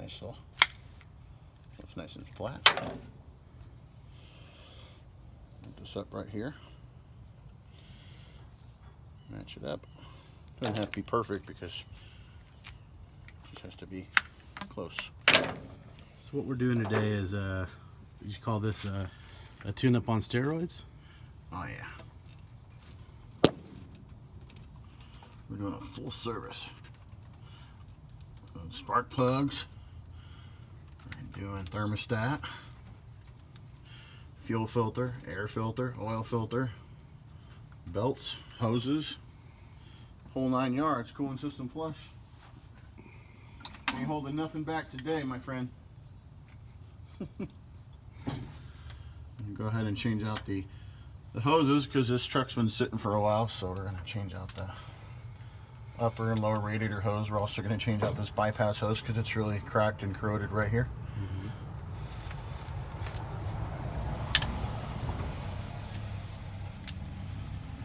Nice little, it's nice and flat. Put this up right here. Match it up. Doesn't have to be perfect because it just has to be close. So what we're doing today is, you call this a tune-up on steroids? Oh yeah. We're doing a full service. Doing spark plugs. We're doing thermostat. Fuel filter, air filter, oil filter, belts, hoses, whole 9 yards, cooling system flush. Ain't holding nothing back today, my friend. Go ahead and change out the hoses because this truck's been sitting for a while, so we're going to change out the upper and lower radiator hose. We're also going to change out this bypass hose because it's really cracked and corroded right here.